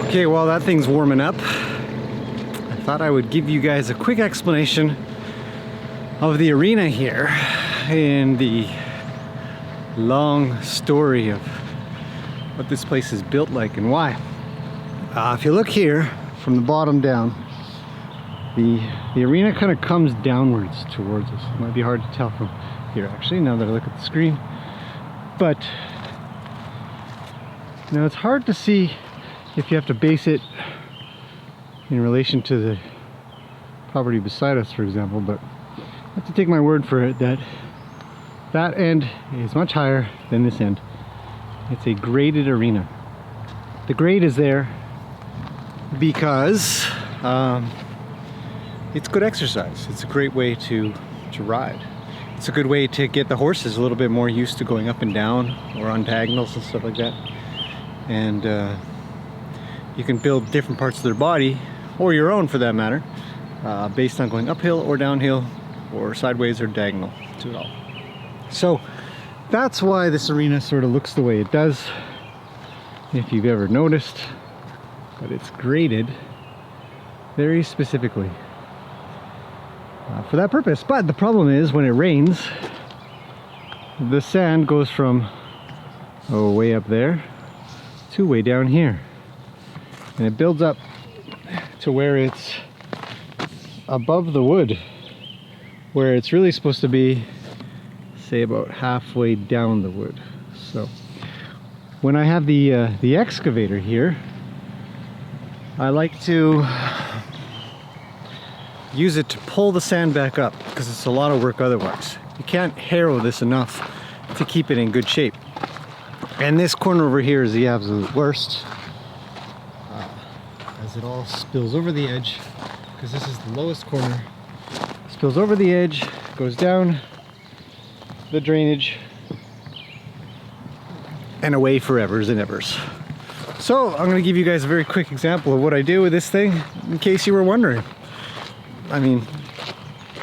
Okay, while that thing's warming up, I thought I would give you guys a quick explanation of the arena here and the long story of what this place is built like and why. If you look here from the bottom down, the arena kind of comes downwards towards us. It might be hard to tell from here actually, now that I look at the screen. But now it's hard to see if you have to base it in relation to the property beside us, for example, but I have to take my word for it that that end is much higher than this end. It's a graded arena. The grade is there because it's good exercise. It's a great way to ride. It's a good way to get the horses a little bit more used to going up and down or on diagonals and stuff like that. And you can build different parts of their body, or your own for that matter, based on going uphill or downhill or sideways or diagonal to it all. So that's why this arena sort of looks the way it does, if you've ever noticed. But it's graded very specifically for that purpose. But the problem is when it rains, the sand goes from way up there to way down here, and it builds up to where it's above the wood, where it's really supposed to be, say, about halfway down the wood. So when I have the excavator here, I like to use it to pull the sand back up, because it's a lot of work otherwise. You can't harrow this enough to keep it in good shape. And this corner over here is the absolute worst, as it all spills over the edge, because this is the lowest corner. Spills over the edge, goes down the drainage, and away forevers and evers. So I'm going to give you guys a very quick example of what I do with this thing, in case you were wondering. I mean,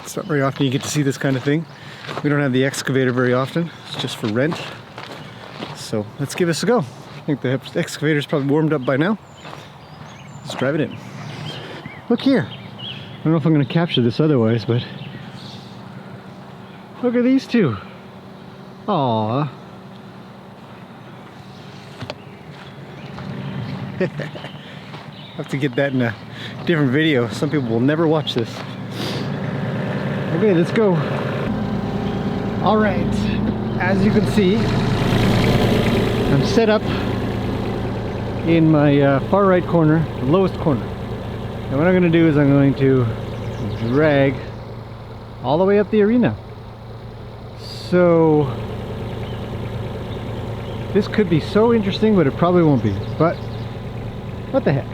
it's not very often you get to see this kind of thing. We don't have the excavator very often. It's just for rent. So let's give this a go. I think the excavator's probably warmed up by now. Let's drive it in. Look here. I don't know if I'm going to capture this otherwise, but look at these two. Aww. Have to get that in a different video. Some people will never watch this. Okay, let's go. All right, as you can see, I'm set up in my far right corner, the lowest corner. And what I'm going to do is I'm going to drag all the way up the arena. So this could be so interesting, but it probably won't be. But what the heck?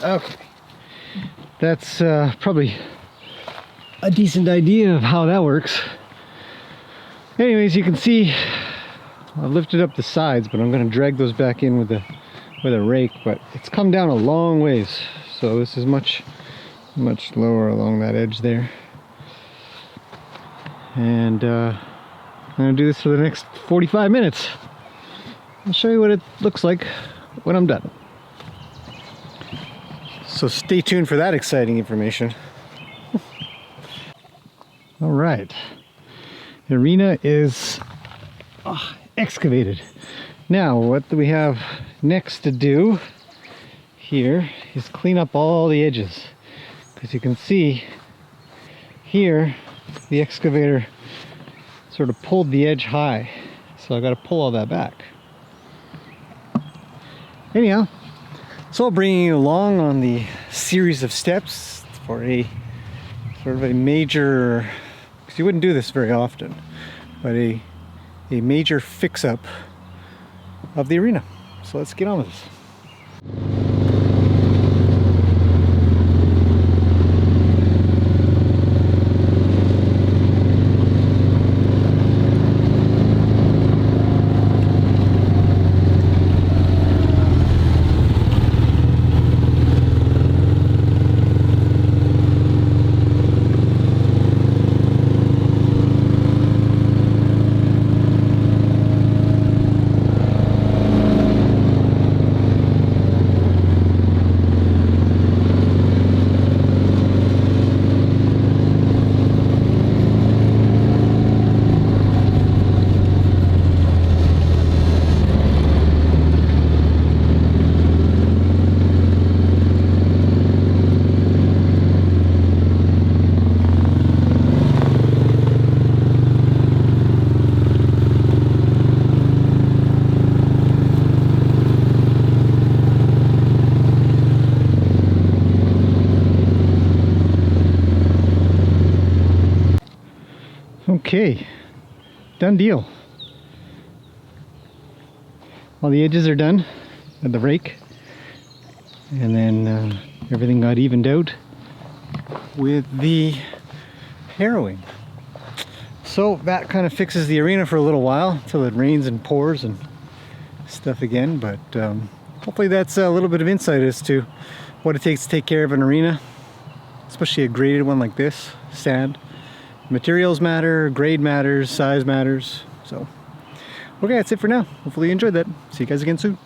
Okay, that's probably a decent idea of how that works. Anyways, you can see I've lifted up the sides, but I'm going to drag those back in with a rake. But it's come down a long ways, so this is much lower along that edge there. And I'm going to do this for the next 45 minutes. I'll show you what it looks like when I'm done. So stay tuned for that exciting information. All right, the arena is excavated. Now what we have next to do here is clean up all the edges, because you can see here the excavator sort of pulled the edge high, so I got to pull all that back. Anyhow, so I'll bring you along on the series of steps for a sort of a major, because you wouldn't do this very often, but a major fix-up of the arena. So let's get on with this. Okay, done deal. All the edges are done with the rake, and then everything got evened out with the harrowing. So that kind of fixes the arena for a little while until it rains and pours and stuff again, but hopefully that's a little bit of insight as to what it takes to take care of an arena, especially a graded one like this, sand. Materials matter, grade matters, size matters. So, okay, that's it for now. Hopefully you enjoyed that. See you guys again soon.